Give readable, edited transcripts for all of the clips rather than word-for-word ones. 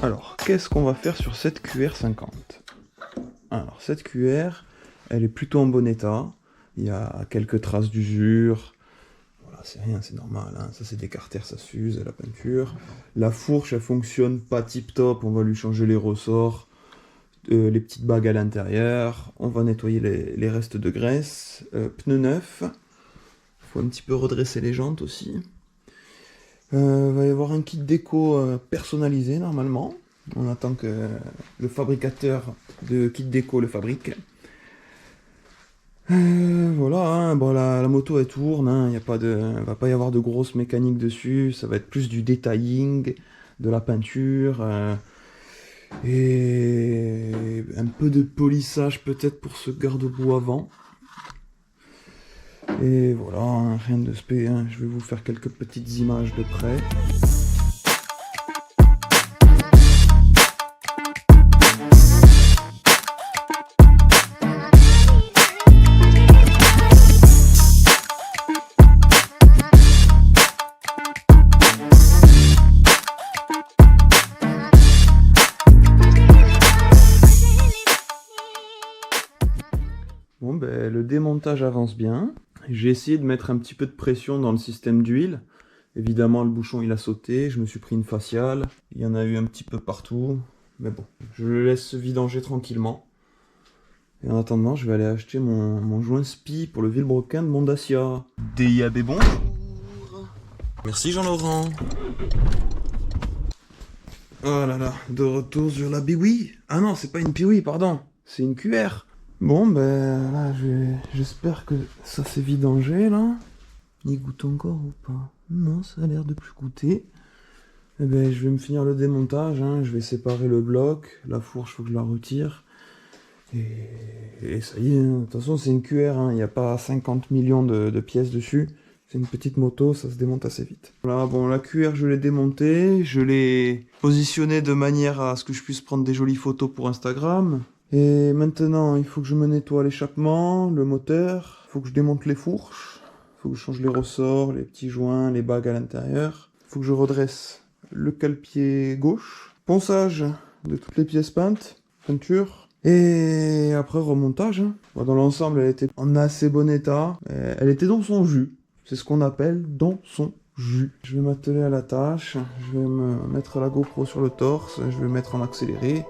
Alors, qu'est-ce qu'on va faire sur cette QR50? Alors, cette QR, elle est plutôt en bon état. Il y a quelques traces d'usure. Voilà, c'est rien, c'est normal, hein. Ça, c'est des carters, ça s'use à la peinture. La fourche, elle fonctionne pas tip-top. On va lui changer les ressorts, les petites bagues à l'intérieur. On va nettoyer les restes de graisse. Pneus neufs. Il faut un petit peu redresser les jantes aussi. Va y avoir un kit déco personnalisé normalement. On attend que le fabricateur de kit déco le fabrique. Voilà, hein. Bon, la moto elle tourne, hein. Va pas y avoir de grosses mécaniques dessus. Ça va être plus du detailing, de la peinture et un peu de polissage peut-être pour ce garde-boue avant. Et voilà, hein, rien de spé, hein. Je vais vous faire quelques petites images de près. Bon, ben, le démontage avance bien. J'ai essayé de mettre un petit peu de pression dans le système d'huile. Évidemment, le bouchon il a sauté. Je me suis pris une faciale. Il y en a eu un petit peu partout. Mais bon, je le laisse se vidanger tranquillement. Et en attendant, je vais aller acheter mon joint spi pour le vilebrequin de mon Dacia. DIAB, bonjour. Merci Jean-Laurent. Oh là là, de retour sur la Biwi. Ah non, c'est pas une Piwi, pardon. C'est une QR. Bon, ben là, j'espère que ça s'est vidangé, là. Il goûte encore ou pas? Non, ça a l'air de plus goûter. Eh ben, je vais me finir le démontage, hein. Je vais séparer le bloc. La fourche, faut que je la retire. Et ça y est, hein. De toute façon, c'est une QR, hein. Il n'y a pas 50 millions de pièces dessus. C'est une petite moto, ça se démonte assez vite. Voilà, bon, la QR, je l'ai démontée. Je l'ai positionnée de manière à ce que je puisse prendre des jolies photos pour Instagram. Et maintenant, il faut que je me nettoie l'échappement, le moteur. Il faut que je démonte les fourches. Il faut que je change les ressorts, les petits joints, les bagues à l'intérieur. Il faut que je redresse le cale-pied gauche. Ponçage de toutes les pièces peintes. Peinture. Et après, remontage, hein. Bon, dans l'ensemble, elle était en assez bon état. Elle était dans son jus. C'est ce qu'on appelle dans son jus. Je vais m'atteler à la tâche. Je vais me mettre la GoPro sur le torse. Je vais mettre en accéléré.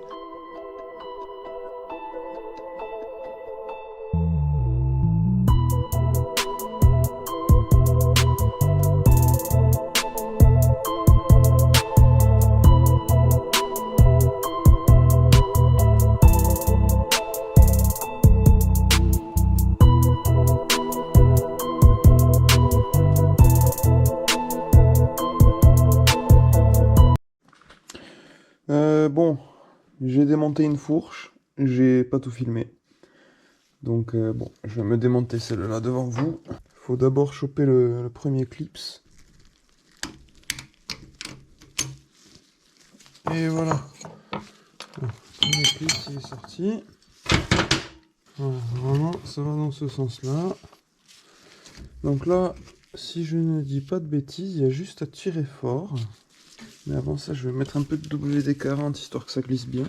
Bon, j'ai démonté une fourche, j'ai pas tout filmé. Donc bon, je vais me démonter celle-là devant vous. Faut d'abord choper le premier clips. Et voilà. Le premier clips il est sorti. Voilà, vraiment, ça va dans ce sens-là. Donc là, si je ne dis pas de bêtises, il y a juste à tirer fort. Mais avant ça, je vais mettre un peu de WD-40 histoire que ça glisse bien.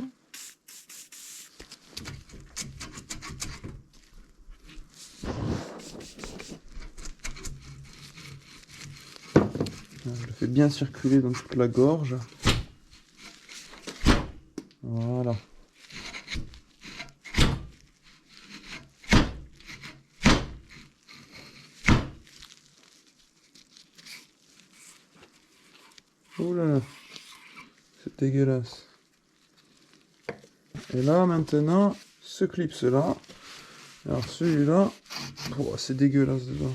Je le fais bien circuler dans toute la gorge. Voilà. Oh là là, c'est dégueulasse. Et là maintenant, ce clip là. Alors celui-là, oh, c'est dégueulasse dedans.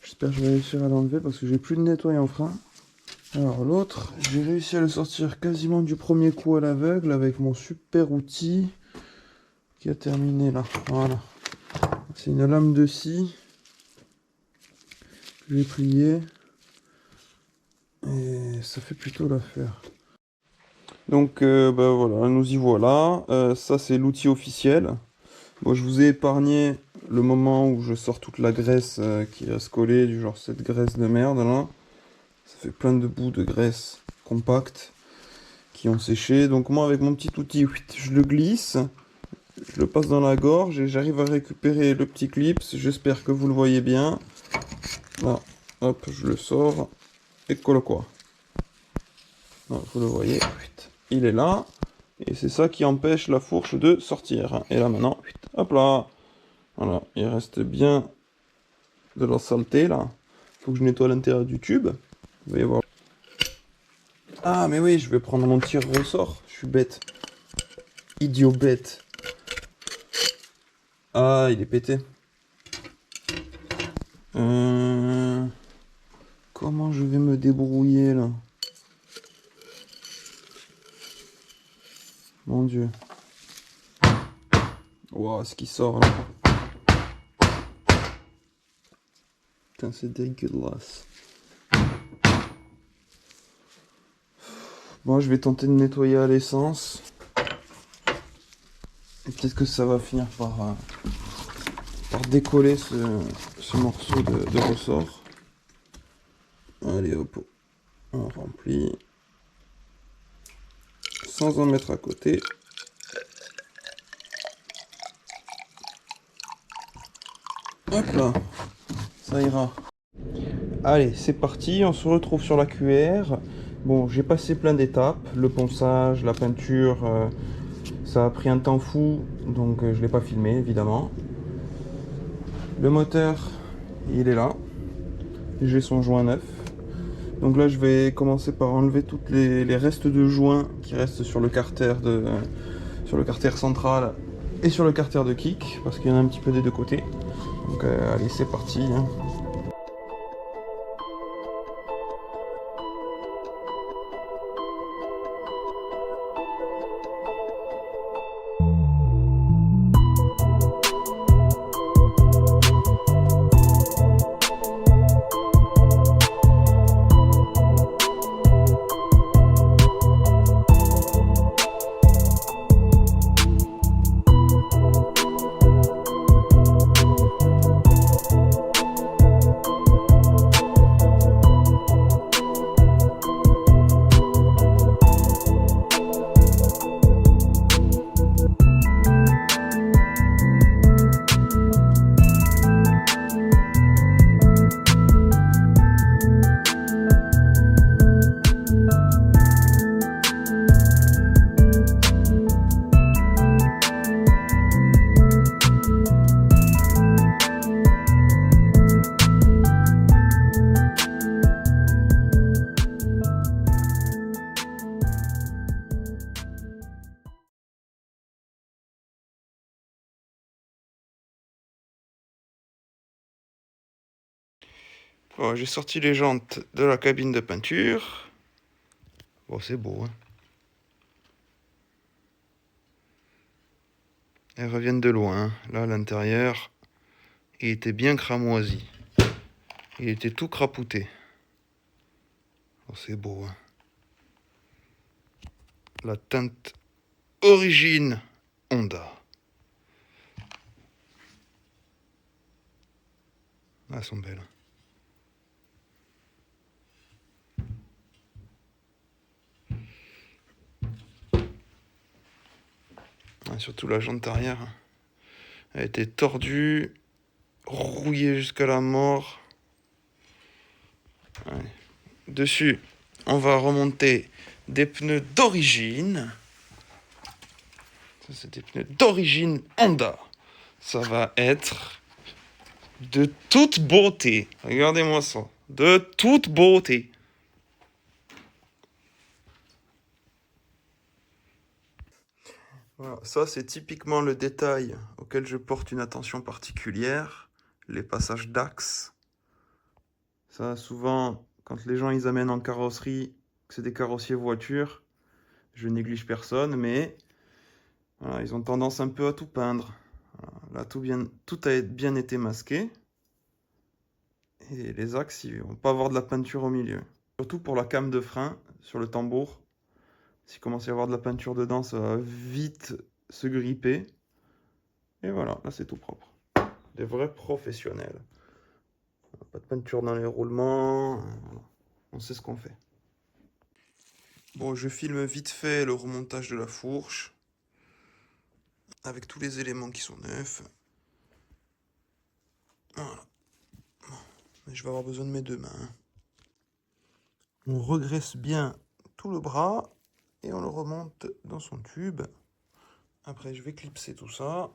J'espère que je vais réussir à l'enlever parce que j'ai plus de nettoyant frein. Alors l'autre, j'ai réussi à le sortir quasiment du premier coup à l'aveugle avec mon super outil qui a terminé là. Voilà. C'est une lame de scie que j'ai pliée et ça fait plutôt l'affaire. Donc bah voilà, nous y voilà. Ça c'est l'outil officiel. Bon, je vous ai épargné le moment où je sors toute la graisse qui va se coller, du genre cette graisse de merde là. Ça fait plein de bouts de graisse compacte. qui ont séché. Donc moi avec mon petit outil, je le glisse, je le passe dans la gorge et j'arrive à récupérer le petit clip. J'espère que vous le voyez bien. Là, hop, je le sors. Et quoi. Non, vous le voyez, il est là. Et c'est ça qui empêche la fourche de sortir. Et là maintenant, hop là. Voilà, il reste bien de la saleté là. Faut que je nettoie l'intérieur du tube. Vous allez voir. Ah mais oui, je vais prendre mon tire-ressort. Je suis bête. Idiot bête. Ah, il est pété. Comment je vais me débrouiller là? Mon Dieu. Wow, ce qui sort là. Putain, c'est dégueulasse. Bon, je vais tenter de nettoyer à l'essence. Et peut-être que ça va finir par décoller ce morceau de ressort. Allez hop, on remplit. Sans en mettre à côté. Hop là, ça ira. Allez, c'est parti, on se retrouve sur la cuillère. Bon, j'ai passé plein d'étapes, le ponçage, la peinture, ça a pris un temps fou, donc je ne l'ai pas filmé évidemment. Le moteur, il est là, j'ai son joint neuf. Donc là, je vais commencer par enlever tous les restes de joints qui restent sur le carter central et sur le carter de kick, parce qu'il y en a un petit peu des deux côtés. Donc allez, c'est parti. Hein. Bon, j'ai sorti les jantes de la cabine de peinture. Bon, c'est beau, hein. Elles reviennent de loin. Là, à l'intérieur, il était bien cramoisi. Il était tout crapouté. Oh, c'est beau, hein. La teinte origine Honda. Ah, elles sont belles. Ah, surtout la jante arrière. Elle a été tordue, rouillée jusqu'à la mort. Ouais. Dessus, on va remonter des pneus d'origine. Ça, c'est des pneus d'origine Honda. Ça va être de toute beauté. Regardez-moi ça. De toute beauté. Voilà, ça c'est typiquement le détail auquel je porte une attention particulière. Les passages d'axe. Ça, souvent, quand les gens ils amènent en carrosserie, que c'est des carrossiers voitures, je néglige personne, mais voilà, ils ont tendance un peu à tout peindre. Voilà, là, tout a bien été masqué. Et les axes, ils vont pas avoir de la peinture au milieu. Surtout pour la came de frein sur le tambour. S'il commence à y avoir de la peinture dedans, ça va vite se gripper. Et voilà, là c'est tout propre. Des vrais professionnels. Pas de peinture dans les roulements. On sait ce qu'on fait. Bon, je filme vite fait le remontage de la fourche, avec tous les éléments qui sont neufs. Voilà. Bon. Mais je vais avoir besoin de mes deux mains. On regraisse bien tout le bras et on le remonte dans son tube. Après, je vais clipser tout ça.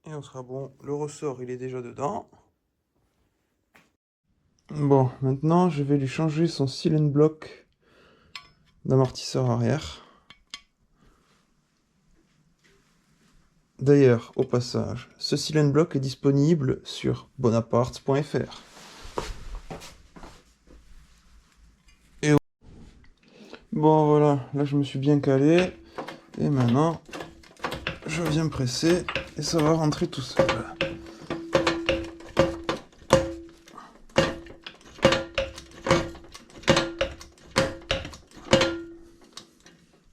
Et on sera bon. Le ressort, il est déjà dedans. Bon, maintenant, je vais lui changer son silent block d'amortisseur arrière. D'ailleurs, au passage, ce silent block est disponible sur bonaparte.fr. Et bon, voilà, là je me suis bien calé. Et maintenant, je viens presser et ça va rentrer tout seul.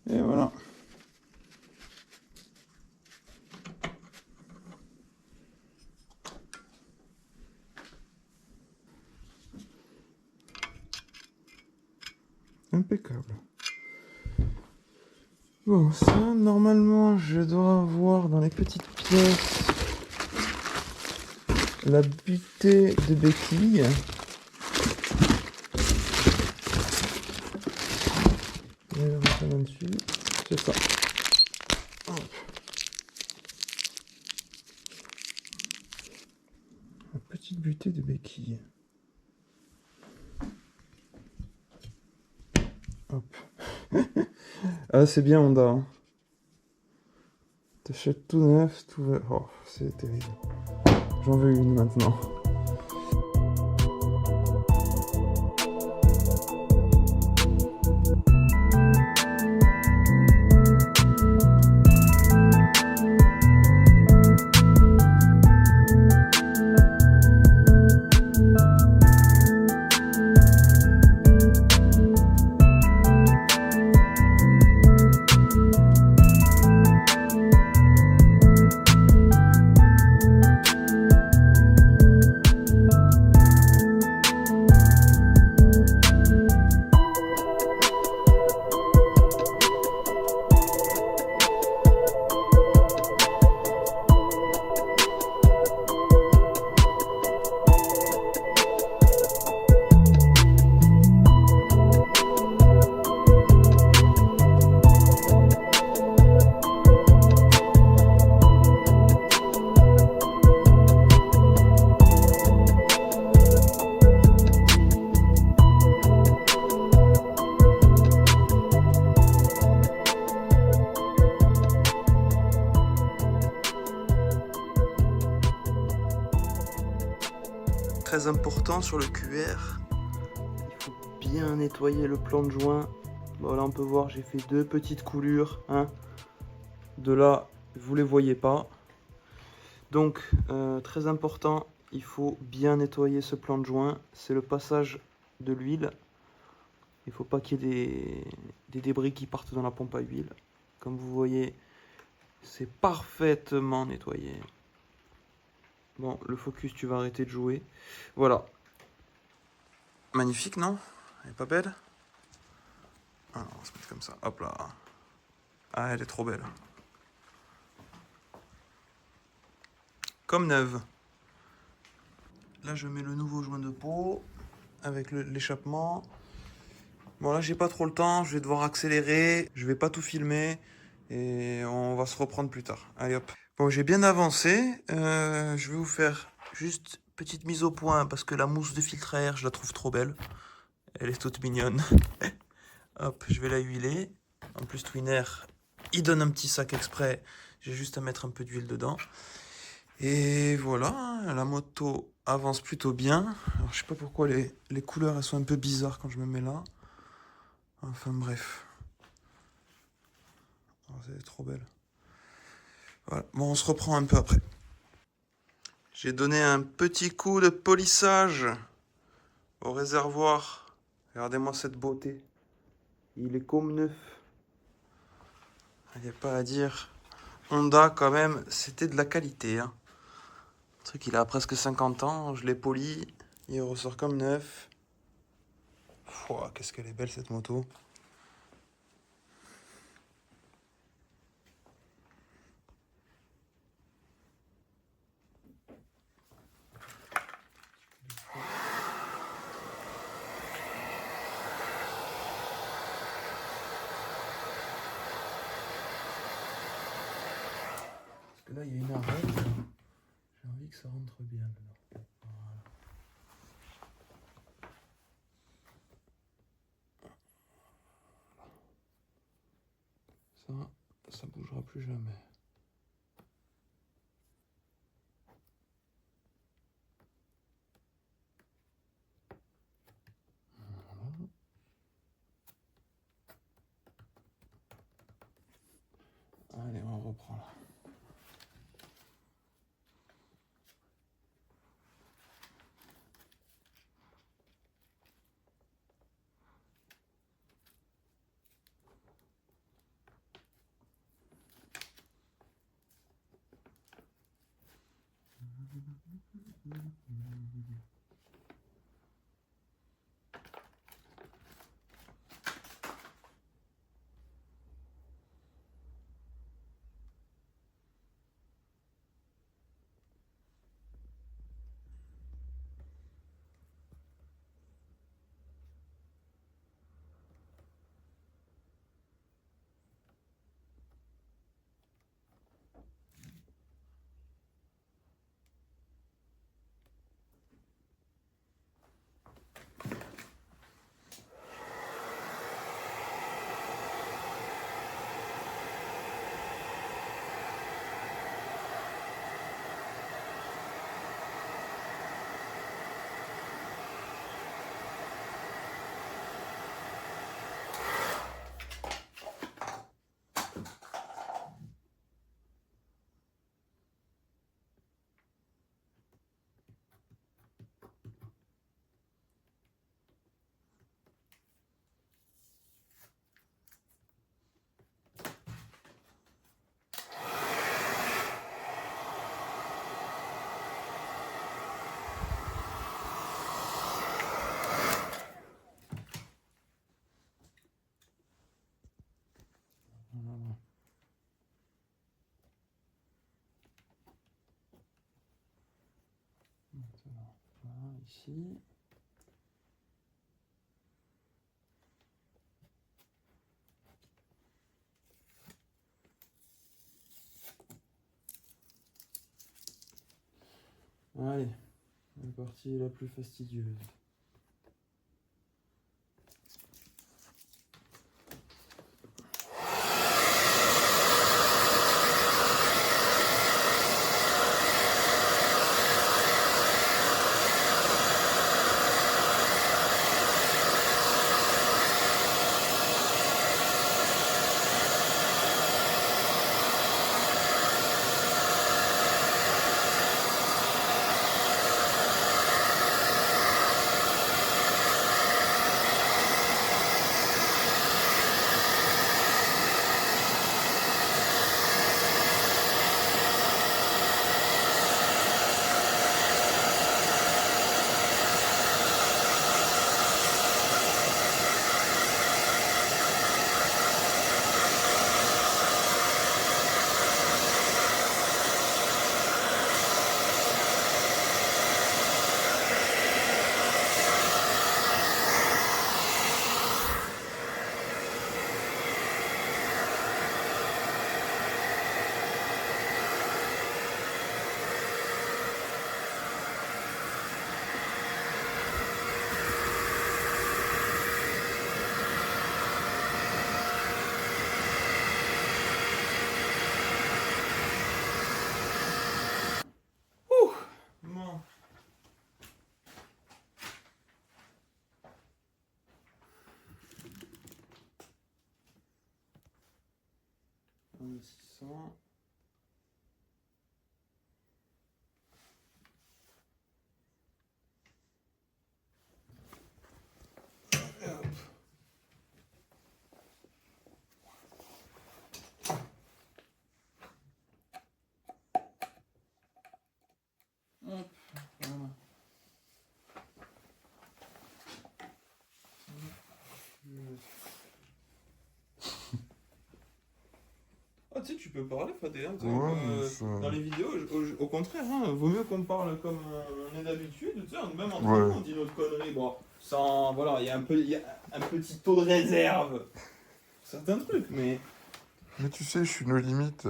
Et voilà. Impeccable. Bon, ça, normalement, je dois avoir dans les petites pièces la butée de béquilles. Et je vais ça là-dessus. C'est ça. Hop. La petite butée de béquilles. Hop. Ah, c'est bien, Honda. Hein. T'achètes tout neuf, tout... Oh, c'est terrible. J'en veux une maintenant. Très important sur le QR, il faut bien nettoyer le plan de joint. Bon, là on peut voir, j'ai fait deux petites coulures, hein. De là, vous les voyez pas. Donc, très important, il faut bien nettoyer ce plan de joint. C'est le passage de l'huile. Il faut pas qu'il y ait des débris qui partent dans la pompe à huile. Comme vous voyez, c'est parfaitement nettoyé. Bon, le focus, tu vas arrêter de jouer. Voilà. Magnifique, non? Elle est pas belle? Ah, on va se mettre comme ça. Hop là. Ah, elle est trop belle. Comme neuve. Là, je mets le nouveau joint de peau avec l'échappement. Bon, là, j'ai pas trop le temps. Je vais devoir accélérer. Je vais pas tout filmer. Et on va se reprendre plus tard. Allez, hop. Bon, j'ai bien avancé. Je vais vous faire juste petite mise au point parce que la mousse de filtre à air, je la trouve trop belle. Elle est toute mignonne. Hop, je vais la huiler. En plus, Twinner, il donne un petit sac exprès. J'ai juste à mettre un peu d'huile dedans. Et voilà, la moto avance plutôt bien. Alors, je sais pas pourquoi les couleurs, elles sont un peu bizarres quand je me mets là. Enfin, bref. Oh, c'est trop belle. Voilà. Bon, on se reprend un peu après. J'ai donné un petit coup de polissage au réservoir. Regardez-moi cette beauté. Il est comme neuf. Il n'y a pas à dire. Honda, quand même, c'était de la qualité. Hein. Le truc, il a presque 50 ans. Je l'ai poli. Il ressort comme neuf. Qu'est-ce qu'elle est belle, cette moto. que là, il y a une arête. J'ai envie que ça rentre bien dedans. Voilà. Ça bougera plus jamais. Voilà. Allez, on reprend là. Voilà. Maintenant, voilà, ici. Allez, la partie la plus fastidieuse. Bon. On est 600. Et hop. Hop, voilà. Ah, tu sais, tu peux parler, Fadé, hein, tu sais, dans les vidéos, au contraire, hein, vaut mieux qu'on parle comme on est d'habitude, tu sais, même entre nous, on dit notre connerie, bon, sans, voilà, il y a un petit taux de réserve, certains trucs, mais... Mais tu sais, je suis nos limites.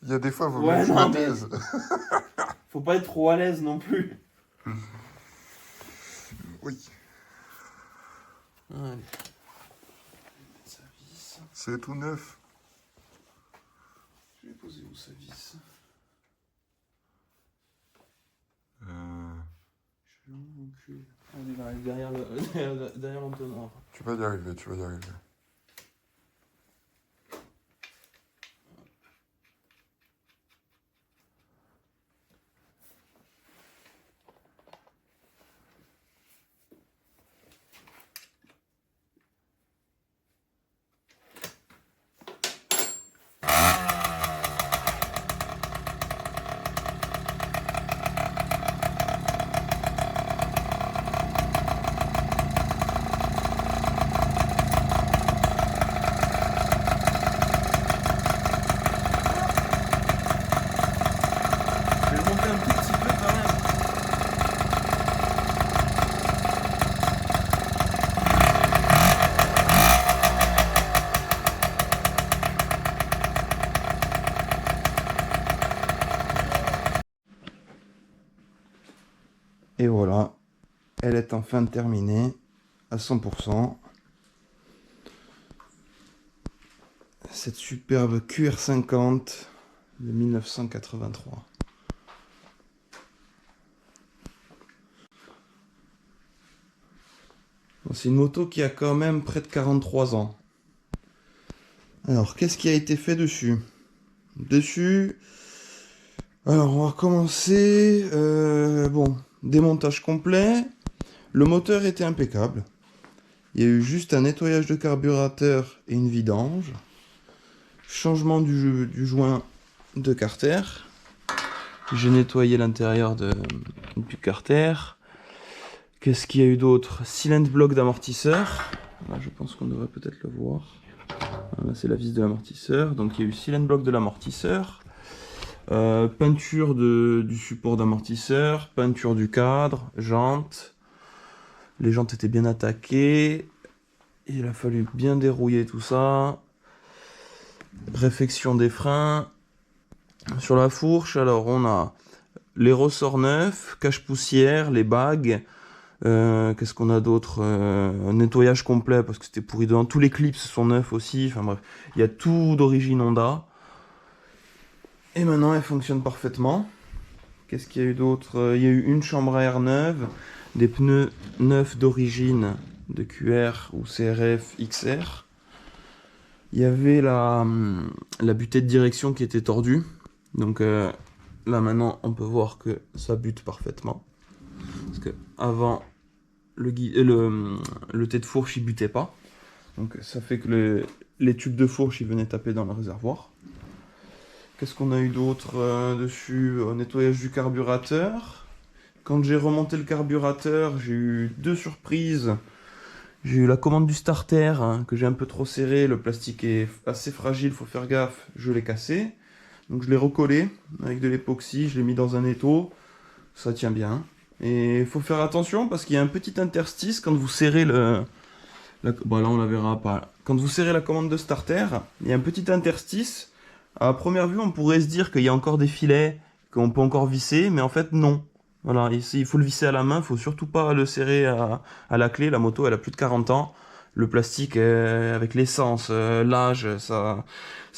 Il y a des fois, vous Ouais, mieux que je non, me mais- taise. Faut pas être trop à l'aise non plus. Oui, Allez. Sa vis. c'est tout neuf. Je vais poser où sa vis? Je suis mon cul. Elle est derrière derrière l'entonnoir. Tu vas y arriver, tu vas y arriver. Je vais le monter un tout petit peu quand même. Et voilà, elle est enfin terminée à 100%. Cette superbe QR50 de 1983. Bon, c'est une moto qui a quand même près de 43 ans. Alors, qu'est-ce qui a été fait dessus? Alors on va commencer. Bon, démontage complet. Le moteur était impeccable. Il y a eu juste un nettoyage de carburateur et une vidange. Changement du joint de carter. J'ai nettoyé l'intérieur du carter. Qu'est-ce qu'il y a eu d'autre? Cylindre bloc d'amortisseur. Là, je pense qu'on devrait peut-être le voir. Là, c'est la vis de l'amortisseur. Donc, il y a eu cylindre bloc de l'amortisseur. Peinture du support d'amortisseur. Peinture du cadre. Jantes. Les jantes étaient bien attaquées. Il a fallu bien dérouiller tout ça. Réfection des freins. Sur la fourche, alors on a les ressorts neufs, cache-poussière, les bagues. Qu'est-ce qu'on a d'autre? Un nettoyage complet parce que c'était pourri dedans. Tous les clips sont neufs aussi. Enfin bref, il y a tout d'origine Honda. Et maintenant, elle fonctionne parfaitement. Qu'est-ce qu'il y a eu d'autre? Il y a eu une chambre à air neuve, des pneus neufs d'origine de QR ou CRF XR. Il y avait la butée de direction qui était tordue. Donc là maintenant, on peut voir que ça bute parfaitement. Parce que avant, le thé de fourche il butait pas. Donc ça fait que les tubes de fourche ils venaient taper dans le réservoir. Qu'est-ce qu'on a eu d'autre dessus? Nettoyage du carburateur. Quand j'ai remonté le carburateur, j'ai eu deux surprises. J'ai eu la commande du starter hein, que j'ai un peu trop serré. Le plastique est assez fragile, faut faire gaffe. Je l'ai cassé. Donc je l'ai recollé avec de l'époxy. Je l'ai mis dans un étau. Ça tient bien. Et il faut faire attention parce qu'il y a un petit interstice quand vous serrez bon, là on la verra pas. Quand vous serrez la commande de starter, il y a un petit interstice. À première vue, on pourrait se dire qu'il y a encore des filets qu'on peut encore visser, mais en fait non. Voilà, ici, il faut le visser à la main, il faut surtout pas le serrer à la clé. La moto, elle a plus de 40 ans. Le plastique, avec l'essence, l'âge, ça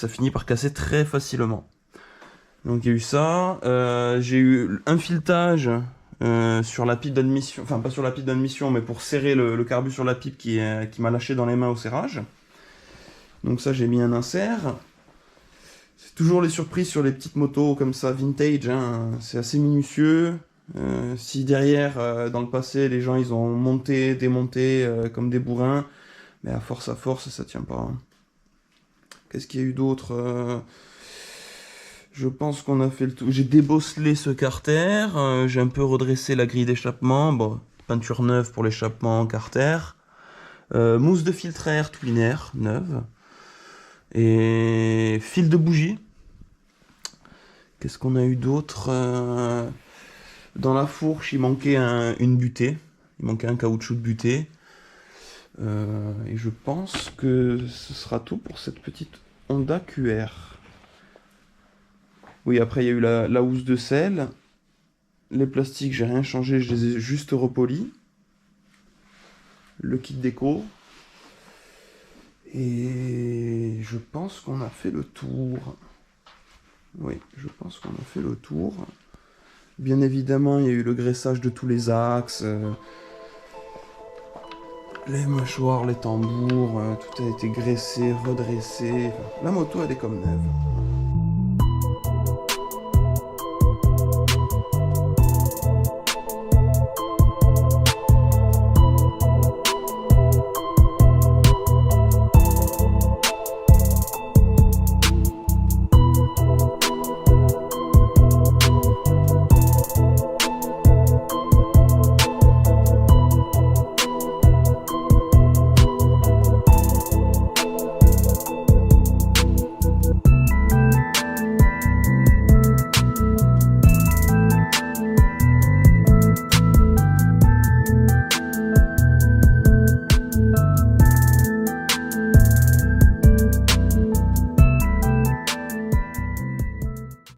finit par casser très facilement. Donc il y a eu ça. J'ai eu un filetage sur la pipe d'admission, enfin pas sur la pipe d'admission, mais pour serrer le carbu sur la pipe qui m'a lâché dans les mains au serrage. Donc ça, j'ai mis un insert. C'est toujours les surprises sur les petites motos comme ça, vintage, hein. C'est assez minutieux. Si derrière, dans le passé, les gens ils ont monté, démonté comme des bourrins, mais à force, ça tient pas. Hein. Qu'est-ce qu'il y a eu d'autre? Je pense qu'on a fait le tout. J'ai débosselé ce carter, j'ai un peu redressé la grille d'échappement. Bon, peinture neuve pour l'échappement carter. Mousse de filtre à air Twinair, neuve. Et fil de bougie. Qu'est-ce qu'on a eu d'autre? Dans la fourche, il manquait une butée. Il manquait un caoutchouc de butée. Et je pense que ce sera tout pour cette petite Honda QR. Oui, après, il y a eu la housse de selle. Les plastiques, j'ai rien changé, je les ai juste repolis. Le kit déco. Et je pense qu'on a fait le tour. Oui, je pense qu'on a fait le tour. Bien évidemment, il y a eu le graissage de tous les axes. Les mâchoires, les tambours, tout a été graissé, redressé. Enfin, la moto, elle est comme neuve.